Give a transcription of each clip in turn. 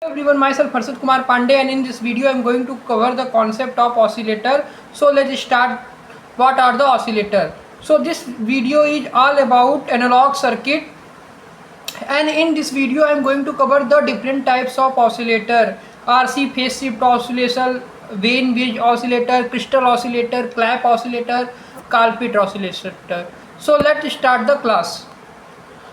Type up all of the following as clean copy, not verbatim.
Everyone, myself Harshit Kumar Pandey, and in this video I am going to cover the concept of oscillator. So let's start. What are the oscillator? So this video is all about analog circuit, and in this video I am going to cover the different types of oscillator: RC phase shift oscillator, Wien bridge oscillator, crystal oscillator, clap oscillator, Colpitts oscillator. So let's start the class.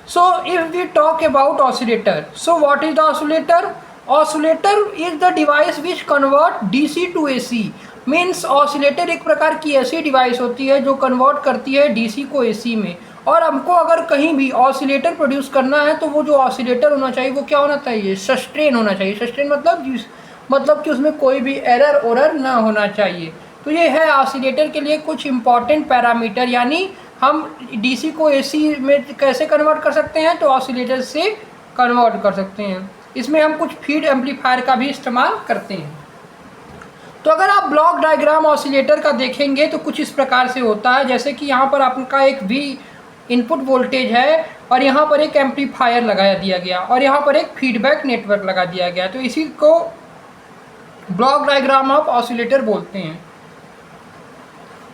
So if we talk about oscillator, so what is the oscillator? Oscillator is the device which convert DC to AC. Means oscillator एक प्रकार की ऐसी device होती है जो convert करती है DC को एसी में। और हमको अगर कहीं भी ऑसिलेटर प्रोड्यूस करना है तो वो जो ऑसिलेटर होना चाहिए वो क्या होना चाहिए? सस्टेन होना चाहिए। सस्टेन मतलब कि उसमें कोई भी एरर ओरर ना होना चाहिए। तो ये है ऑसिलेटर के लिए कुछ इंपॉर्टेंट पैरामीटर, यानी हम डीसी को एसी में कैसे कन्वर्ट कर सकते हैं, तो ऑसिलेटर से कन्वर्ट कर सकते हैं। इसमें हम कुछ फीड एम्पलीफायर का भी इस्तेमाल करते हैं। तो अगर आप ब्लॉक डायग्राम ऑसिलेटर का देखेंगे तो कुछ इस प्रकार से होता है, जैसे कि यहाँ पर आपका एक वी इनपुट वोल्टेज है और यहाँ पर एक एम्पलीफायर लगाया दिया गया और यहाँ पर एक फीडबैक नेटवर्क लगा दिया गया। तो इसी को ब्लॉक डायग्राम ऑफ ऑसिलेटर बोलते हैं।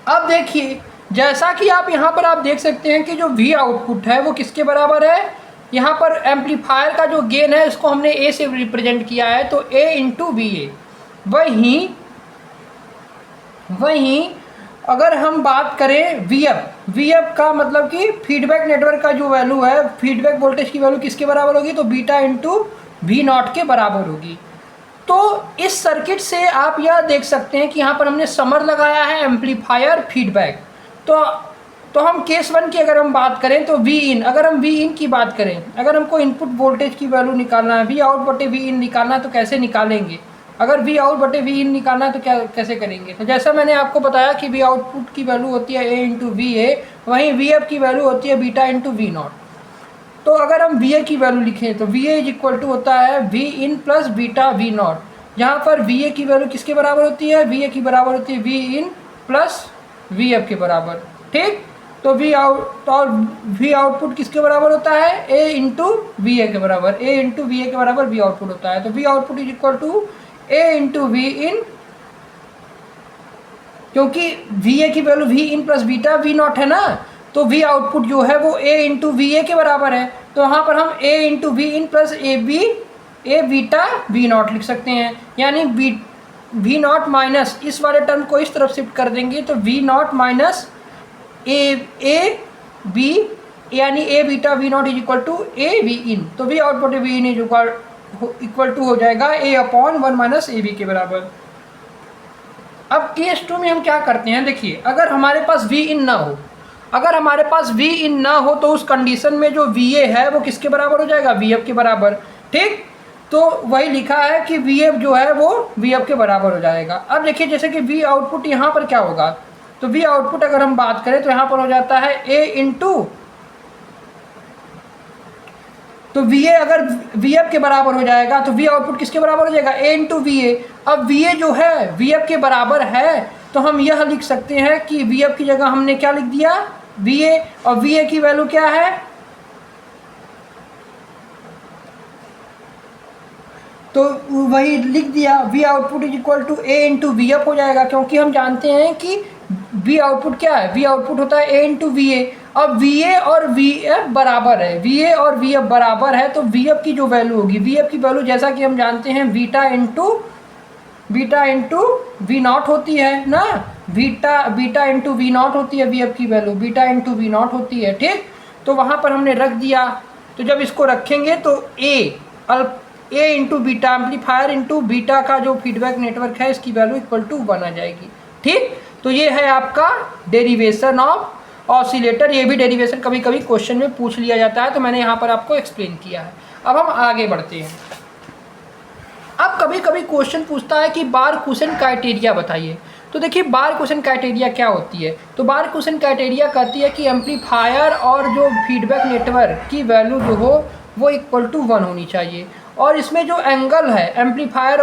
अब देखिए, जैसा कि आप यहाँ पर आप देख सकते हैं कि जो वी आउटपुट है वो किसके बराबर है? यहाँ पर एम्पलीफायर का जो गेन है इसको हमने ए से रिप्रेजेंट किया है, तो ए इंटू वी ए। वहीं अगर हम बात करें वी एफ का मतलब कि फीडबैक नेटवर्क का जो वैल्यू है, फीडबैक वोल्टेज की वैल्यू किसके बराबर होगी? तो बीटा इंटू वी नॉट के बराबर होगी। तो इस सर्किट से आप यह देख सकते हैं कि यहाँ पर हमने समर लगाया है, एम्पलीफायर, फीडबैक। तो हम केस वन की अगर हम बात करें तो वी इन, अगर हम वी इन की बात करें, अगर हमको इनपुट वोल्टेज की वैल्यू निकालना है, वी आउट बटे वी इन निकालना है, तो कैसे निकालेंगे? अगर वी आउट बटे वी इन निकालना है तो कैसे करेंगे? तो जैसा मैंने आपको बताया कि वी आउटपुट की वैल्यू होती है ए इंटू वी ए, वहीं वी एफ की वैल्यू होती है बीटा इंटू वी नॉट। तो अगर हम वी ए की वैल्यू लिखें तो V A is equal to होता है V in plus beta V naught, जहाँ पर वी ए की वैल्यू किसके बराबर होती है? वी ए की बराबर होती है V in plus V F के बराबर। ठीक, तो वी आउटपुट किसके बराबर होता है? ए इंटू वी ए के बराबर। ए इंटू वी ए के बराबर वी आउटपुट होता है। तो V output is equal to A into V in, क्योंकि वी ए की value V in plus beta V not है ना, तो वी आउटपुट जो है वो ए इंटू वी ए के बराबर है। तो यहाँ पर हम A into V in plus A beta V not लिख सकते हैं, यानी वी नॉट माइनस इस वाले टर्म को इस तरफ शिफ्ट कर देंगे तो V not minus A B, यानी A beta V not is equal to A V in. तो V output V in is equal to हो जाएगा A upon one minus A B के बराबर। अब केस टू में हम क्या करते हैं? देखिए, अगर हमारे पास वी इन ना हो, अगर हमारे पास वी इन ना हो तो उस कंडीशन में जो वी ए है वो किसके बराबर हो जाएगा? वी एफ के बराबर। ठीक, तो वही लिखा है कि वी एफ जो है वो वी एफ के बराबर हो जाएगा। अब देखिए, जैसे कि वी आउटपुट यहाँ पर क्या होगा, तो वी आउटपुट अगर हम बात करें तो यहाँ पर हो जाता है ए इंटू, तो वी ए अगर वी एफ के बराबर हो जाएगा तो वी आउटपुट किसके बराबर हो जाएगा? ए इंटू वी ए। अब वी ए जो है वी एफ के बराबर है तो हम यह लिख सकते हैं कि वी एफ की जगह हमने क्या लिख दिया? वी ए, और वी ए की वैल्यू क्या है? तो वही लिख दिया, V output is equal to A into V F हो जाएगा, क्योंकि हम जानते हैं कि वी आउटपुट क्या है? वी आउटपुट होता है ए इंटू वी ए। अब वी ए और वी एफ बराबर है, वी ए और वी एफ बराबर है, तो वी एफ की जो वैल्यू होगी, वी एफ की वैल्यू जैसा कि हम जानते हैं बीटा इंटू वी नॉट होती है ना, बीटा इंटू वी नॉट होती है, वी एफ की value beta into V naught होती है। ठीक, तो वहाँ पर हमने रख दिया। तो जब इसको रखेंगे तो A into beta, amplifier into beta का जो फीडबैक नेटवर्क है इसकी वैल्यू इक्वल टू 1 आ जाएगी। ठीक, तो ये है आपका डेरिवेशन ऑफ ऑसिलेटर। ये भी डेरिवेशन कभी कभी क्वेश्चन में पूछ लिया जाता है, तो मैंने यहाँ पर आपको एक्सप्लेन किया है। अब हम आगे बढ़ते हैं। अब कभी कभी क्वेश्चन पूछता है कि बार क्वेश्चन क्राइटेरिया बताइए। तो देखिए, बार क्वेश्चन क्राइटेरिया क्या होती है? तो बार क्वेश्चन क्राइटेरिया कहती है कि एम्पलीफायर और जो फीडबैक नेटवर्क की वैल्यू जो हो वो इक्वल टू 1 होनी चाहिए, और इसमें जो एंगल है एम्पलीफायर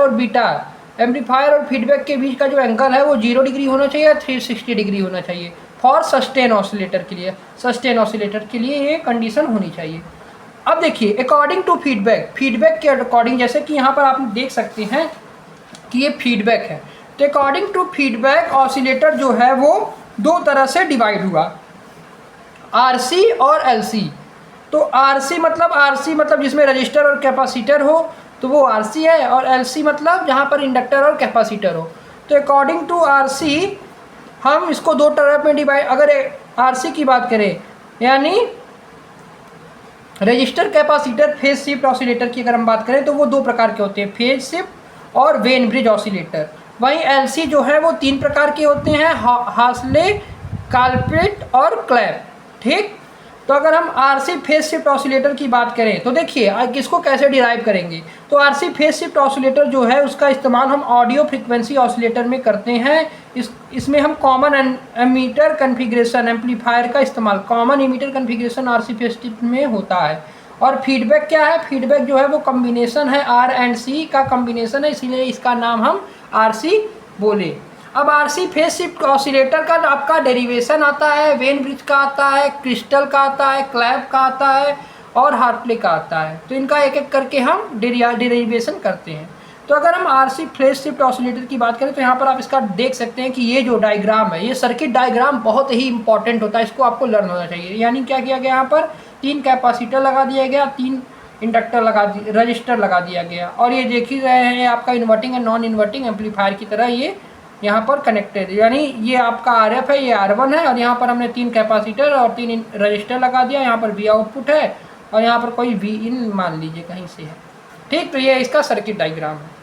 और फीडबैक के बीच का जो एंगल है वो 0 डिग्री होना चाहिए या 360 डिग्री होना चाहिए। फॉर सस्टेन ऑसिलेटर के लिए ये कंडीशन होनी चाहिए। अब देखिए अकॉर्डिंग टू फीडबैक, फीडबैक के अकॉर्डिंग, जैसे कि यहाँ पर आप देख सकते हैं कि ये फीडबैक है, तो अकॉर्डिंग टू फीडबैक ऑसिलेटर जो है वो दो तरह से डिवाइड हुआ, आरसी और एलसी। तो आरसी मतलब जिसमें रजिस्टर और कैपेसिटर हो तो वो आरसी है, और एलसी मतलब जहाँ पर इंडक्टर और कैपेसिटर हो। तो अकॉर्डिंग टू आरसी हम इसको दो तरह में डिवाइड, अगर आरसी की बात करें यानी register capacitor phase shift oscillator की अगर हम बात करें तो वो दो प्रकार के होते हैं, फेज शिफ्ट और वेन ब्रिज ऑसिलेटर। वहीं एलसी जो है वो तीन प्रकार के होते हैं, हार्टले, कॉलपिट और क्लैप। ठीक, तो अगर हम आरसी फेज शिफ्ट ऑसिलेटर की बात करें तो देखिए इसको कैसे डिराइव करेंगे। तो आरसी फेज शिफ्ट ऑसिलेटर जो है उसका इस्तेमाल हम ऑडियो फ्रीक्वेंसी ऑसिलेटर में करते हैं। इसमें हम कॉमन एमीटर कन्फिग्रेशन एम्पलीफायर का इस्तेमाल, common ammeter configuration RC phase shift में होता है। और फीडबैक क्या है, फीडबैक जो है वो कम्बिनेशन है, आर एंड सी का कम्बिनेशन है, इसीलिए इसका नाम हम आरसी बोले। अब आरसी फेज शिफ्ट ऑसिलेटर का आपका डेरिवेशन आता है, वेन ब्रिज का आता है, क्रिस्टल का आता है, क्लैप का आता है और हार्टले का आता है। तो इनका एक एक करके हम डेरिवेशन करते हैं। तो अगर हम आरसी फेज शिफ्ट ऑसिलेटर की बात करें तो यहाँ पर आप इसका देख सकते हैं कि ये जो डायग्राम है, ये सर्किट डायग्राम बहुत ही इंपॉर्टेंट होता है, इसको आपको लर्न होना चाहिए। यानी क्या किया गया, यहाँ पर 3 कैपेसिटर लगा दिया गया, 3 इंडक्टर रजिस्टर लगा दिया गया, और ये देख ही रहे हैं आपका inverting and non inverting amplifier की तरह ये यहाँ पर कनेक्टेड, यानी ये आपका RF है, ये R1 है, और यहाँ पर हमने 3 कैपेसिटर और 3 रजिस्टर लगा दिया। यहाँ पर V आउटपुट है और यहाँ पर कोई V इन मान लीजिए कहीं से है। ठीक, तो ये इसका सर्किट डायग्राम है,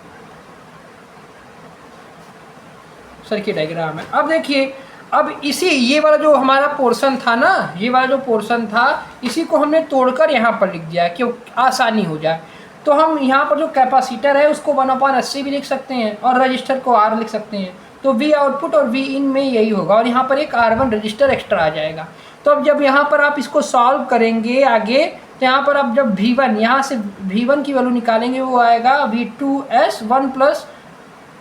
सर्किट डायग्राम है। अब देखिए, अब इसी ये वाला जो हमारा पोर्शन था ना, ये वाला जो पोर्शन था इसी को हमने तोड़कर यहाँ पर लिख दिया है क्यों आसानी हो जाए। तो हम यहाँ पर जो कैपेसिटर है उसको 1/80 भी लिख सकते हैं और रजिस्टर को R लिख सकते हैं। तो V आउटपुट और V इन में यही होगा, और यहाँ पर एक R1 रजिस्टर एक्स्ट्रा आ जाएगा। तो अब जब यहाँ पर आप इसको सॉल्व करेंगे आगे, तो यहाँ पर आप जब V1 यहाँ से V1 की वैल्यू निकालेंगे वो आएगा V2S1 प्लस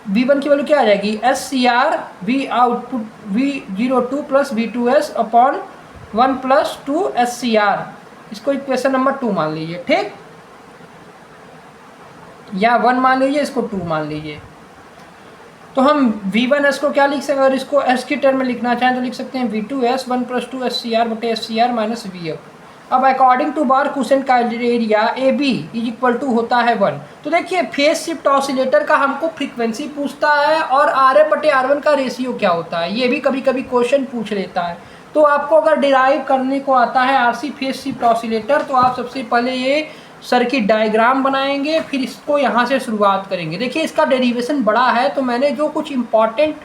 V1 की वैल्यू क्या आ जाएगी, SCR V output V02 plus V2S upon 1 plus 2 SCR। इसको इक्वेशन नंबर 2 मान लीजिए, ठीक, या 1 मान लीजिए, इसको 2 मान लीजिए। तो हम V1S को क्या लिख सकते हैं, अगर इसको S की टर्म में लिखना चाहें तो लिख सकते हैं V2S 1 प्लस 2 SCR बटे SCR माइनस VF। अब according to Barkhausen criteria AB is equal to होता है 1। तो देखिए फेज शिफ्ट ऑसिलेटर का हमको फ्रीक्वेंसी पूछता है और RF बटे R1 का रेशियो क्या होता है, ये भी कभी कभी क्वेश्चन पूछ लेता है। तो आपको अगर डिराइव करने को आता है आरसी फेज शिफ्ट ऑसिलेटर, तो आप सबसे पहले ये सर्किट डायग्राम बनाएंगे, फिर इसको यहाँ से शुरुआत करेंगे। देखिए इसका डेरिवेशन बड़ा है, तो मैंने जो कुछ इम्पॉर्टेंट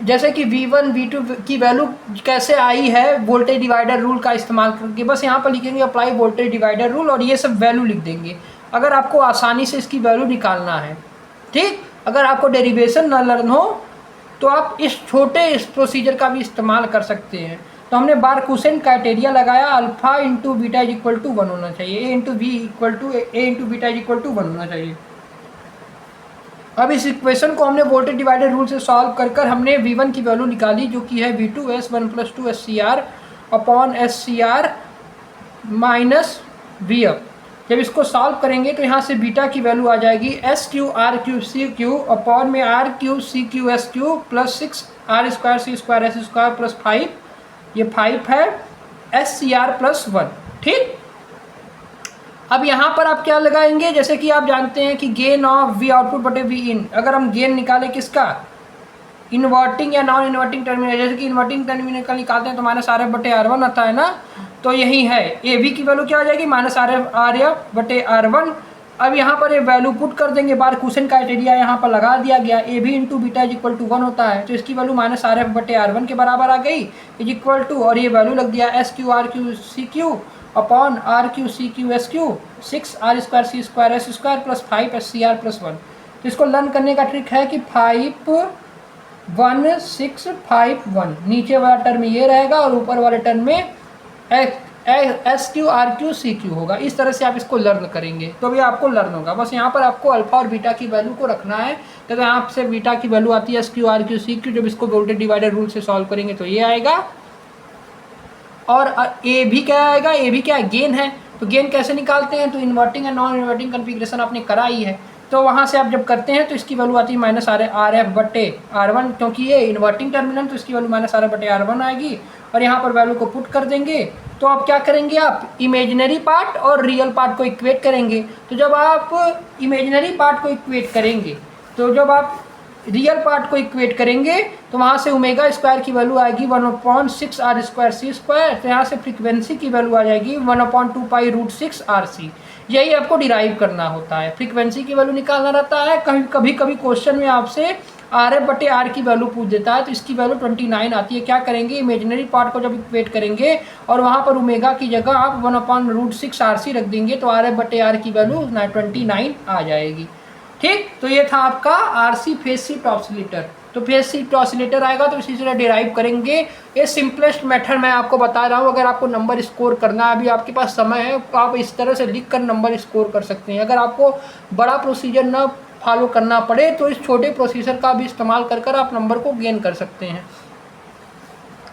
जैसे कि V1 V2 की वैल्यू कैसे आई है वोल्टेज डिवाइडर रूल का इस्तेमाल करके, बस यहाँ पर लिखेंगे अप्लाई वोल्टेज डिवाइडर रूल और ये सब वैल्यू लिख देंगे, अगर आपको आसानी से इसकी वैल्यू निकालना है। ठीक, अगर आपको डेरिवेशन न लर्न हो तो आप इस छोटे इस प्रोसीजर का भी इस्तेमाल कर सकते हैं। तो हमने बार-कुसेंट क्राइटेरिया लगाया, alpha into beta is equal to 1 होना चाहिए, A into V equal to A into beta is equal to 1 होना चाहिए। अब इस इक्वेशन को हमने वोल्टेज डिवाइडर रूल से सॉल्व कर हमने V1 की वैल्यू निकाली, जो कि है V2S 1 plus 2 SCR upon SCR minus VF। जब इसको सॉल्व करेंगे तो यहाँ से बीटा की वैल्यू आ जाएगी SQ R³ CQ अपॉन में R³ CQ SQ plus 6 R² C² S² plus 5, ये 5 है SCR प्लस 1। ठीक, अब यहाँ पर आप क्या लगाएंगे, जैसे कि आप जानते हैं कि गेन ऑफ V आउटपुट बटे V इन, अगर हम गेन निकालें किसका, इन्वर्टिंग या नॉन इन्वर्टिंग टर्मिनल, जैसे कि इन्वर्टिंग टर्मिनल का निकालते हैं तो माइनस RF बटे R1 आता है ना, तो यही है AB की वैल्यू क्या हो जाएगी, माइनस RF बटे R1। अब यहाँ पर ये वैल्यू पुट कर देंगे, बार-कुसेंट क्राइटेरिया यहाँ पर लगा दिया गया, AB into beta is equal to 1 होता है, तो इसकी वैल्यू माइनस RF बटे R1 के बराबर आ गई इज इक्वल टू, और ये वैल्यू लग दिया SQ RQ CQ upon RQ CQ SQ 6 R² C² S² plus 5 SCR plus 1। तो इसको लर्न करने का ट्रिक है कि 5 1 6 5 1, नीचे वाला टर्म ये रहेगा और ऊपर वाले टर्म में SQ RQ CQ होगा। इस तरह से आप इसको लर्न करेंगे तो भी आपको लर्न होगा। बस यहाँ पर आपको अल्फा और बीटा की वैल्यू को रखना है। तो यहाँ से बीटा की वैल्यू आती है SQ RQ CQ, जब इसको वोल्टेज डिवाइडर रूल से सॉल्व करेंगे तो ये आएगा। और ए भी क्या आएगा, ए भी क्या है, गेन है। तो गेन कैसे निकालते हैं, तो inverting and non inverting configuration आपने करा ही है। तो वहाँ से आप जब करते हैं तो इसकी वैल्यू आती है माइनस आर एफ बटे R1, क्योंकि ये इन्वर्टिंग टर्मिनल तो इसकी वैल्यू माइनस RF बटे R1 आएगी। और यहाँ पर वैल्यू को पुट कर देंगे। तो आप क्या करेंगे, आप इमेजिनरी पार्ट और रियल पार्ट को इक्वेट करेंगे। तो जब आप इमेजिनरी पार्ट को इक्वेट करेंगे, तो जब आप रियल पार्ट को इक्वेट करेंगे तो वहाँ से ओमेगा स्क्वायर की वैल्यू आएगी 1/6R²C²। तो यहाँ से फ्रीक्वेंसी की वैल्यू आ जाएगी 1/2π√6RC। यही आपको डिराइव करना होता है, फ्रीक्वेंसी की वैल्यू निकालना रहता है। कभी कभी क्वेश्चन में आपसे RF बटे R की वैल्यू पूछ देता है, तो इसकी वैल्यू 29 आती है। क्या करेंगे, इमेजिनरी पार्ट को जब इक्वेट करेंगे और वहाँ पर ओमेगा की जगह आप 1/√6RC रख देंगे तो RF बटे R की वैल्यू 29 आ जाएगी। ठीक, तो ये था आपका RC फेज शिफ्ट ऑसिलेटर। तो फेज शिफ्ट ऑसिलेटर आएगा तो इसी तरह डिराइव करेंगे। ये सिंपलेस्ट मेथड मैं आपको बता रहा हूँ। अगर आपको नंबर स्कोर करना है, अभी आपके पास समय है, तो आप इस तरह से लिख कर नंबर स्कोर कर सकते हैं। अगर आपको बड़ा प्रोसीजर ना फॉलो करना पड़े तो इस छोटे प्रोसीजर का भी इस्तेमाल कर आप नंबर को गेन कर सकते हैं।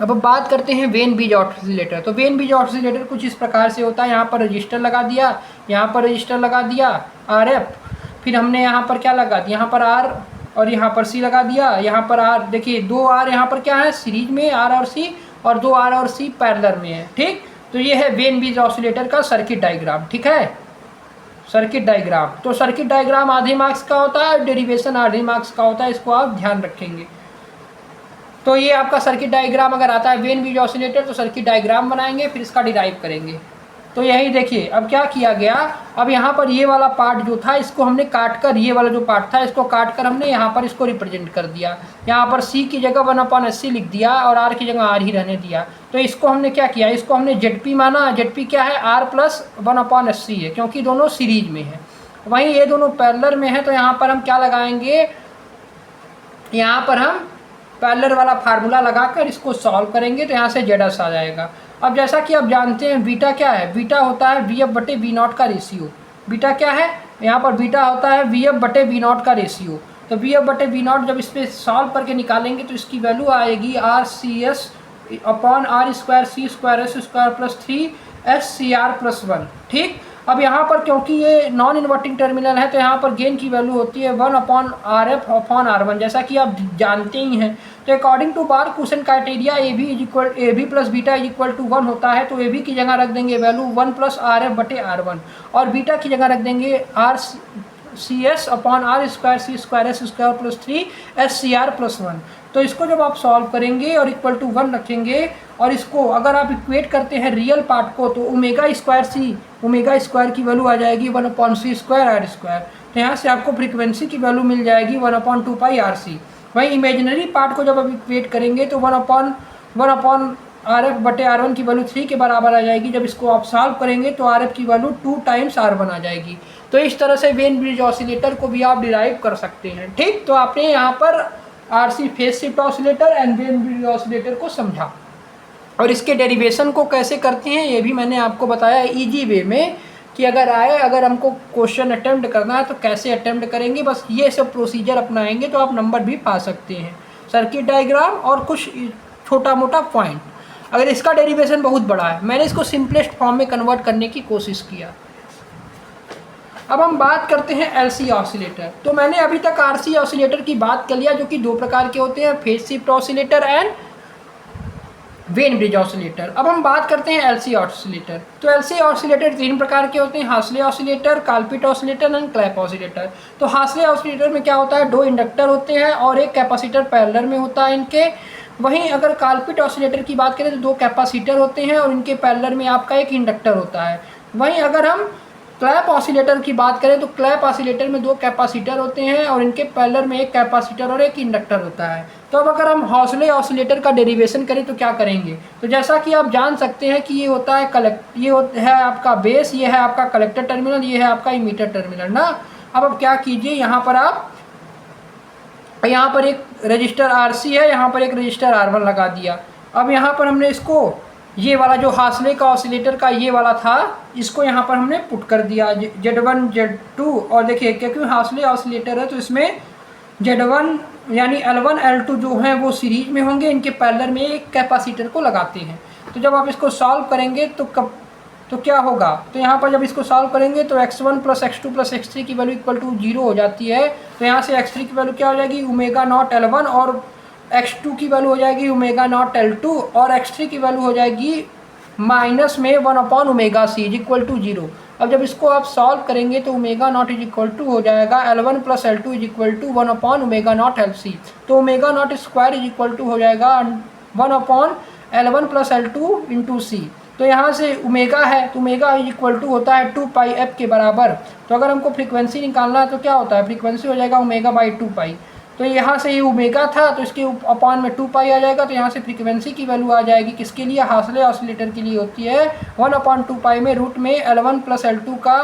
अब बात करते हैं वेन ब्रिज ऑसिलेटर। तो वेन ब्रिज ऑसिलेटर कुछ इस प्रकार से होता है। यहाँ पर रजिस्टर लगा दिया, यहाँ पर रजिस्टर लगा दिया RF, फिर हमने यहाँ पर क्या लगा दिया, यहाँ पर R और यहाँ पर C लगा दिया। यहाँ पर R देखिए 2 R यहाँ पर क्या है सीरीज में, R और C, और 2 R और C पैरेलल में है। ठीक, तो ये है वेन ब्रिज ऑसिलेटर का सर्किट डायग्राम। ठीक है, सर्किट डायग्राम। तो सर्किट डायग्राम आधे मार्क्स का होता है, डेरिवेशन आधे मार्क्स का होता है, इसको आप ध्यान रखेंगे। तो ये आपका सर्किट डायग्राम अगर आता है वेन ब्रिज ऑसिलेटर, तो सर्किट डायग्राम बनाएंगे, फिर इसका डिराइव करेंगे। तो यही देखिए अब क्या किया गया, अब यहाँ पर ये वाला पार्ट जो था इसको हमने काट कर, ये वाला जो पार्ट था इसको काट कर हमने यहाँ पर इसको रिप्रेजेंट कर दिया। यहाँ पर C की जगह 1/80 लिख दिया और R की जगह R ही रहने दिया। तो इसको हमने क्या किया, इसको हमने ZP माना। ZP क्या है, R + 1/80 है, क्योंकि दोनों सीरीज में है। वहीं ये दोनों पैरेलल में है, तो यहाँ पर हम क्या लगाएंगे, यहाँ पर हम पैरेलल वाला फार्मूला लगाकर इसको सॉल्व करेंगे तो यहाँ से ZS आ जाएगा। अब जैसा कि आप जानते हैं बीटा क्या है, बीटा होता है VF बटे V0 का रेशियो। बीटा क्या है, यहाँ पर बीटा होता है VF बटे V0 का रेशियो। तो VF बटे V0 जब इस पर सॉल्व करके निकालेंगे तो इसकी वैल्यू आएगी RCS/R²C²S² + 3SCR+1। ठीक, अब यहाँ पर क्योंकि ये नॉन इन्वर्टिंग टर्मिनल है तो यहाँ पर गेन की वैल्यू होती है 1/RF/R1, जैसा कि आप जानते ही हैं। तो according to Barkhausen criteria AB + beta = 1 होता है। तो AB की जगह रख देंगे वैल्यू 1 + RF बटे R1 और बीटा की जगह रख देंगे RCS/R²C²S² + 3SCR+1। तो इसको जब आप सॉल्व करेंगे और =1 रखेंगे और इसको अगर आप इक्वेट करते हैं रियल पार्ट को, तो ओमेगा स्क्वायर की वैल्यू आ जाएगी 1/C²R²। तो यहाँ से आपको फ्रीक्वेंसी की वैल्यू मिल जाएगी 1/2πRC। वहीं इमेजिनरी पार्ट को जब आप इक्वेट करेंगे तो 1/RF बटे R1 की वैल्यू 3 के बराबर आ जाएगी। जब इसको आप सॉल्व करेंगे तो RF की वैल्यू 2 टाइम्स R1 आ जाएगी। तो इस तरह से वेन ब्रिज ऑसिलेटर को भी आप डिराइव कर सकते हैं। ठीक, तो आपने यहाँ पर RC phase shift oscillator and Wien bridge oscillator को समझा और इसके डेरिवेशन को कैसे करते हैं ये भी मैंने आपको बताया ईजी वे में कि अगर हमको क्वेश्चन अटेम्प्ट करना है तो कैसे अटेम्प्ट करेंगे। बस ये सब प्रोसीजर अपनाएंगे तो आप नंबर भी पा सकते हैं। सर्किट डायग्राम और कुछ छोटा मोटा पॉइंट। अगर इसका डेरिवेशन बहुत बड़ा है, मैंने इसको सिंपलेस्ट फॉर्म में कन्वर्ट करने की कोशिश किया। अब हम बात करते हैं LC ऑसिलेटर। तो मैंने अभी तक RC ऑसिलेटर की बात कर लिया, जो कि 2 प्रकार के होते हैं, phase shift oscillator and Wien bridge oscillator. अब हम बात करते हैं LC ऑसिलेटर। तो LC ऑसिलेटर 3 प्रकार के होते हैं, Hartley oscillator, Colpitts oscillator and Clapp oscillator. तो हार्सले ऑसिलेटर में क्या होता है, 2 इंडक्टर होते हैं और 1 कैपेसिटर पैरेलल में होता है इनके। वहीं अगर कॉलपिट ऑसिलेटर की बात करें तो 2 कैपेसिटर होते हैं और इनके पैरेलल में आपका 1 इंडक्टर होता है। वहीं अगर हम क्लैप ऑसिलेटर की बात करें तो क्लैप ऑसिलेटर में 2 कैपेसिटर होते हैं और इनके पैरेलल में 1 कैपेसिटर और 1 इंडक्टर होता है। तो अब अगर हम हार्सले ऑसिलेटर का डेरिवेशन करें तो क्या करेंगे, तो जैसा कि आप जान सकते हैं कि ये होता है ये है आपका बेस, ये है आपका कलेक्टर टर्मिनल, ये है आपका इमीटर टर्मिनल ना। अब क्या कीजिए, यहाँ पर एक रजिस्टर RC है, यहाँ पर एक रजिस्टर R1 लगा दिया। अब यहाँ पर हमने इसको ये वाला जो हार्सले का ऑसिलेटर का ये वाला था इसको यहाँ पर हमने पुट कर दिया Z1 Z2। और देखिए क्योंकि हार्सले ऑसिलेटर है तो इसमें Z1 यानी L1 L2 जो हैं वो सीरीज में होंगे, इनके पैरेलल में एक कैपेसिटर को लगाते हैं। तो जब आप इसको सॉल्व करेंगे तो क्या होगा, तो यहाँ पर जब इसको सॉल्व करेंगे तो x1 plus x2 plus x3 की वैल्यू इक्वल टू 0 हो जाती है। तो यहाँ से x3 की वैल्यू क्या हो जाएगी, ओमेगा नॉट L1, और x2 की वैल्यू हो जाएगी ओमेगा नॉट L2, और x3 की वैल्यू हो जाएगी माइनस में omega c is equal to 0। अब जब इसको आप सॉल्व करेंगे तो omega not is equal to हो जाएगा L1 plus L2 is equal to omega not LC। तो omega not square is equal to हो जाएगा 1/L1 plus L2 into C। तो यहाँ से ओमेगा है तो ओमेगा इज इक्वल टू होता है 2πf के बराबर। तो अगर हमको फ्रीक्वेंसी निकालना है तो क्या होता है, फ्रीक्वेंसी हो जाएगा ओमेगा बाई 2π। तो यहाँ से ये ओमेगा था तो इसके अपॉन में 2π आ जाएगा। तो यहाँ से फ्रीक्वेंसी की वैल्यू आ जाएगी किसके लिए, हासले ऑसिलेटर के लिए होती है 1/2π में रूट में L1 प्लस L2 का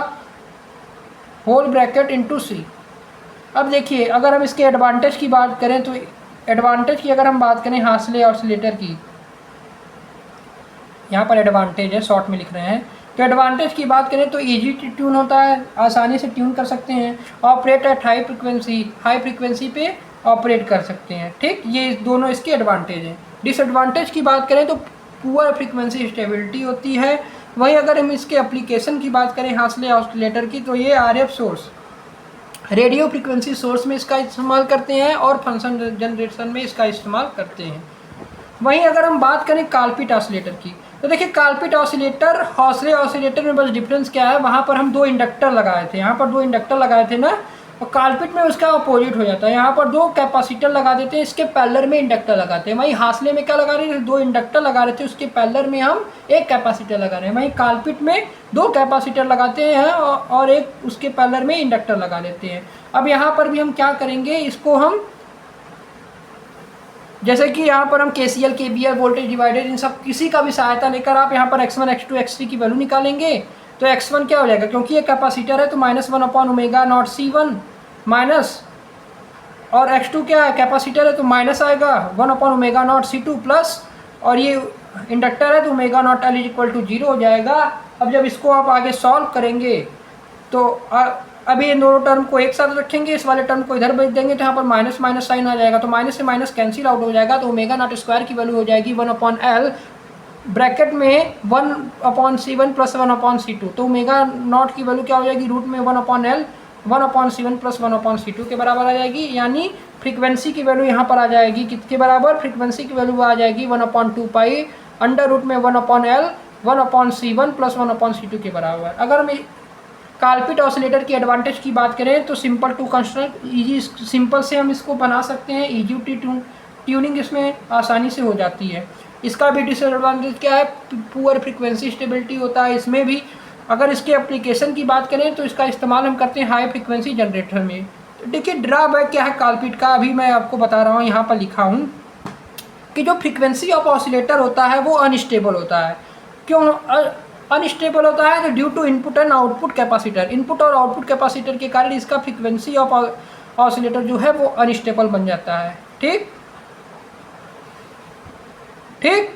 होल ब्रैकेट इंटू C। अब देखिए अगर हम इसके एडवांटेज की बात करें तो एडवांटेज की अगर हम बात करें हासले ऑसिलेटर की, यहाँ पर एडवांटेज है शॉर्ट में लिख रहे हैं, तो एडवांटेज की बात करें तो इजी ट्यून होता है, आसानी से ट्यून कर सकते हैं, ऑपरेट एट हाई फ्रीक्वेंसी पे ऑपरेट कर सकते हैं। ठीक, ये दोनों इसके एडवांटेज हैं। डिसएडवांटेज की बात करें तो पुअर फ्रीक्वेंसी स्टेबिलिटी होती है। वहीं अगर हम इसके एप्लीकेशन की बात करें हासले ऑसिलेटर की, तो ये RF source, radio frequency source में इसका इस्तेमाल करते हैं और फंक्शन जनरेशन में इसका इस्तेमाल करते हैं। वहीं अगर हम बात करें काल्पिट ऑसिलेटर की, तो देखिए काल्पिट ऑसिलेटर हौसले ऑसिलेटर में बस डिफरेंस क्या है, वहाँ पर हम 2 इंडक्टर लगाए थे, यहाँ पर 2 इंडक्टर लगाए थे ना, और काल्पिट में उसका अपोजिट हो जाता है, यहाँ पर 2 कैपेसिटर लगा देते हैं, इसके पैरेलल में इंडक्टर लगाते हैं। वहीं हासले में क्या लगा रहे थे, 2 इंडक्टर लगा रहे थे, उसके पैरेलल में हम 1 कैपेसिटर लगा रहे हैं। वहीं काल्पिट में 2 कैपेसिटर लगाते हैं और एक उसके पैरेलल में इंडक्टर लगा लेते हैं। अब यहाँ पर भी हम क्या करेंगे, इसको हम जैसे कि यहाँ पर हम KCL KVL वोल्टेज डिवाइडर इन सब किसी का भी सहायता लेकर आप यहाँ पर x1 x2 x3 की वैल्यू निकालेंगे। तो x1 क्या हो जाएगा, क्योंकि ये कैपेसिटर है तो -1/ओमेगा0 माइनस, और x2 क्या है, कैपेसिटर है तो माइनस आएगा 1/ओमेगा0 प्लस, और ये इंडक्टर है तो ओमेगा0L इज इक्वल टू 0 हो जाएगा। अब जब इसको आप आगे सॉल्व करेंगे तो अभी इन दोनों टर्म को एक साथ रखेंगे, इस वाले टर्म को इधर भेज देंगे तो यहाँ पर माइनस माइनस साइन आ जाएगा, तो माइनस से माइनस कैंसिल आउट हो जाएगा। तो ओमेगा0 स्क्वायर की वैल्यू हो जाएगी 1/L ब्रैकेट में 1/C1 प्लस 1/C2। तो ओमेगा0 की वैल्यू क्या हो जाएगी, रूट में 1/L 1/C1 प्लस 1/C2 के बराबर आ जाएगी। यानी फ्रीक्वेंसी की वैल्यू यहाँ पर आ जाएगी किसके बराबर, फ्रीक्वेंसी की वैल्यू आ जाएगी 1/2π अंडर रूट में 1/L 1/C1 प्लस 1/C2 के बराबर। अगर हम काल्पिट ऑसिलेटर की एडवांटेज की बात करें तो simple to construct, easy, simple से हम इसको बना सकते हैं, इजी ट्यूनिंग इसमें आसानी से हो जाती है। इसका भी डिसएडवांटेज क्या है, पुअर फ्रीक्वेंसी स्टेबिलिटी होता है इसमें भी। अगर इसके एप्लीकेशन की बात करें तो इसका इस्तेमाल हम करते हैं हाई फ्रीक्वेंसी जनरेटर में। तो देखिए ड्रॉबैक क्या है काल्पिट का, अभी मैं आपको बता रहा हूँ, यहाँ पर लिखा हूँ कि जो फ्रीक्वेंसी ऑफ ऑसिलेटर होता है वो अनस्टेबल होता है। क्यों अनस्टेबल होता है, तो due to input and output capacitor, input और आउटपुट कैपेसिटर के कारण इसका फ्रीक्वेंसी ऑफ ऑसिलेटर जो है वो अनस्टेबल बन जाता है। ठीक ठीक,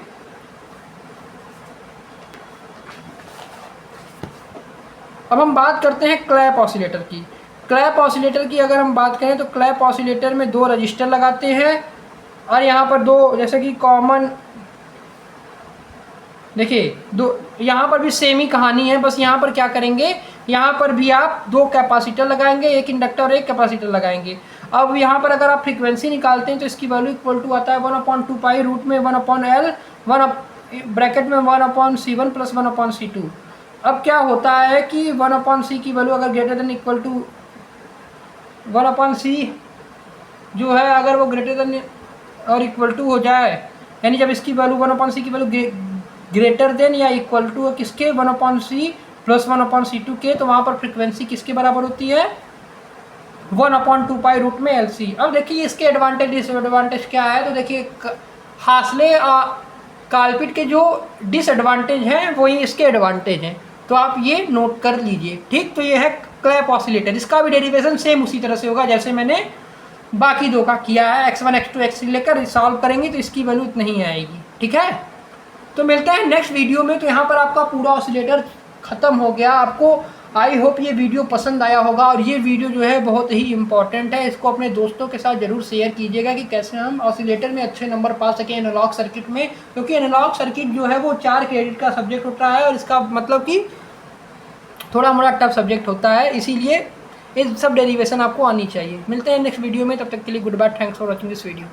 अब हम बात करते हैं क्लैप ऑसिलेटर की। क्लैप ऑसिलेटर की अगर हम बात करें तो क्लैप ऑसिलेटर में 2 रजिस्टर लगाते हैं, और यहाँ पर 2 जैसे कि कॉमन, देखिए 2 यहाँ पर भी सेम ही कहानी है, बस यहाँ पर क्या करेंगे, यहाँ पर भी आप 2 कैपेसिटर लगाएंगे, 1 इंडक्टर और 1 कैपेसिटर लगाएंगे। अब यहाँ पर अगर आप फ्रीक्वेंसी निकालते हैं तो इसकी वैल्यू इक्वल टू आता है 1/2π रूट में 1/L 1 ब्रैकेट में 1/C1 प्लस 1/C2। अब क्या होता है कि 1/C की वैल्यू अगर greater than equal to 1/C जो है, अगर वो ग्रेटर देन और इक्वल टू हो जाए, यानी जब इसकी वैल्यू 1/C की वैल्यू ग्रेटर देन या इक्वल टू किसके, 1/C प्लस 1/C2 के, तो वहाँ पर फ्रीक्वेंसी किसके बराबर होती है, 1/2π रूट में LC। अब देखिए इसके एडवांटेज डिसएडवांटेज क्या है, तो देखिए हासले काल्पिट के जो डिसएडवांटेज हैं वही इसके एडवांटेज हैं, तो आप ये नोट कर लीजिए। ठीक, तो ये है क्लैप ऑसिलेटर, इसका भी डेरिवेशन सेम उसी तरह से होगा जैसे मैंने बाकी 2 का किया है। x1 x2 x3 लेकर सॉल्व करेंगे तो इसकी वैल्यू इतनी ही आएगी। ठीक है, तो मिलते हैं नेक्स्ट वीडियो में। तो यहाँ पर आपका पूरा ऑसिलेटर ख़त्म हो गया, आपको आई होप ये वीडियो पसंद आया होगा, और ये वीडियो जो है बहुत ही इंपॉर्टेंट है, इसको अपने दोस्तों के साथ ज़रूर शेयर कीजिएगा कि कैसे हम ऑसिलेटर में अच्छे नंबर पा सकें एनालॉग सर्किट में, क्योंकि एनालॉग सर्किट जो है वो 4 क्रेडिट का सब्जेक्ट होता है, और इसका मतलब कि थोड़ा मोड़ा टफ सब्जेक्ट होता है, इसीलिए ये सब डेरिवेशन आपको आनी चाहिए। मिलते हैं नेक्स्ट वीडियो में, तब तक के लिए goodbye, thanks for watching this video.